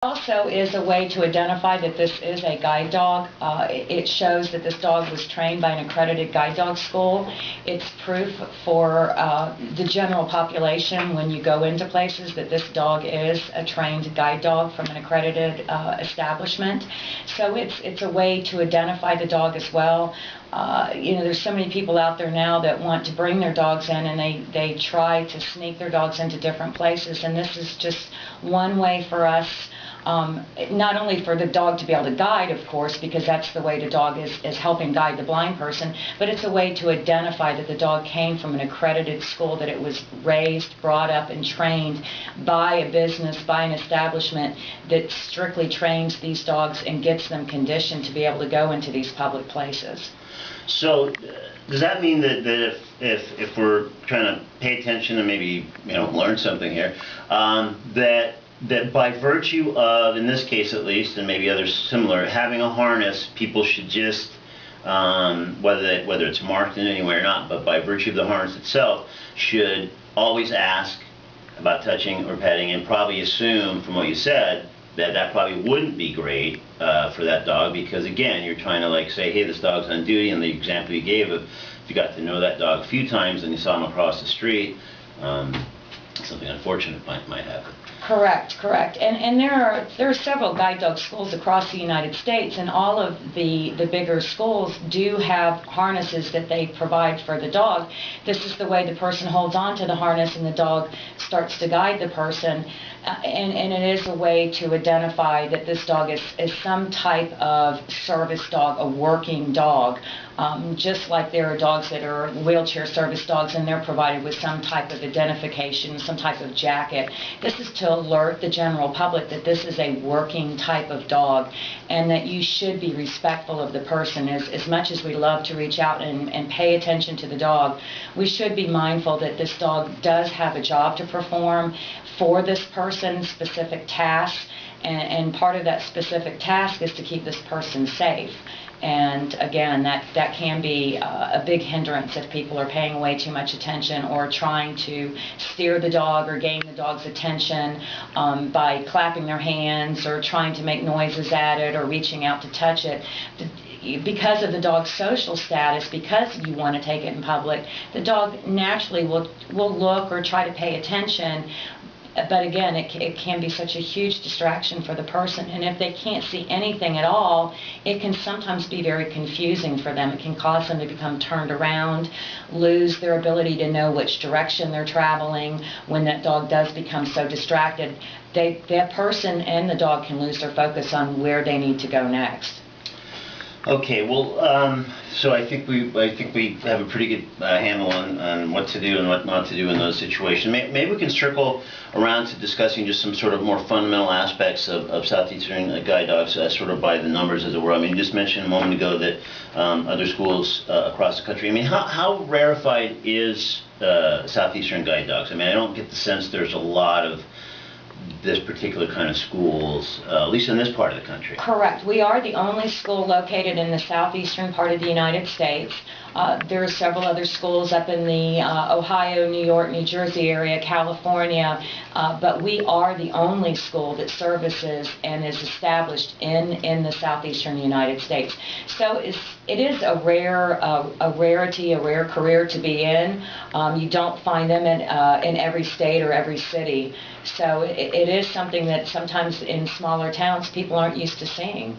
Also is a way to identify that this is a guide dog. It shows that this dog was trained by an accredited guide dog school. It's proof for the general population when you go into places that this dog is a trained guide dog from an accredited establishment. So it's a way to identify the dog as well. There's so many people out there now that want to bring their dogs in, and they try to sneak their dogs into different places, and this is just one way for us, not only for the dog to be able to guide, of course, because that's the way the dog is helping guide the blind person, but it's a way to identify that the dog came from an accredited school, that it was raised, brought up, and trained by a business, by an establishment that strictly trains these dogs and gets them conditioned to be able to go into these public places. So, does that mean that if we're trying to pay attention and maybe learn something here, that by virtue of, in this case at least, and maybe others similar, having a harness, people should just, whether it's marked in any way or not, but by virtue of the harness itself, should always ask about touching or petting, and probably assume from what you said that probably wouldn't be great for that dog, because again, you're trying to say, hey, this dog's on duty, and the example you gave of if you got to know that dog a few times and you saw him across the street, something unfortunate might happen. Correct. And there are several guide dog schools across the United States, and all of the bigger schools do have harnesses that they provide for the dog. This is the way the person holds on to the harness and the dog starts to guide the person, and it is a way to identify that this dog is some type of service dog, a working dog. Just like there are dogs that are wheelchair service dogs, and they're provided with some type of identification, some type of jacket. This is to alert the general public that this is a working type of dog, and that you should be respectful of the person. As much as we love to reach out and pay attention to the dog, we should be mindful that this dog does have a job to perform for this person's specific task, and part of that specific task is to keep this person safe. And again, that can be a big hindrance if people are paying way too much attention or trying to steer the dog or gain the dog's attention by clapping their hands or trying to make noises at it or reaching out to touch it. Because of the dog's social status, because you want to take it in public, the dog naturally will look or try to pay attention. But again, it can be such a huge distraction for the person, and if they can't see anything at all, it can sometimes be very confusing for them. It can cause them to become turned around, lose their ability to know which direction they're traveling. When that dog does become so distracted, that person and the dog can lose their focus on where they need to go next. Okay, well, so I think we have a pretty good handle on what to do and what not to do in those situations. Maybe we can circle around to discussing just some sort of more fundamental aspects of Southeastern guide dogs, sort of by the numbers, as it were. I mean, you just mentioned a moment ago that other schools across the country. I mean, how rarefied is Southeastern guide dogs? I mean, I don't get the sense there's a lot of this particular kind of schools, at least in this part of the country. Correct. We are the only school located in the southeastern part of the United States. There are several other schools up in the Ohio, New York, New Jersey area, California, but we are the only school that services and is established in the southeastern United States. So it is a rarity, a rare career to be in. You don't find them in every state or every city. So it is something that sometimes in smaller towns people aren't used to seeing.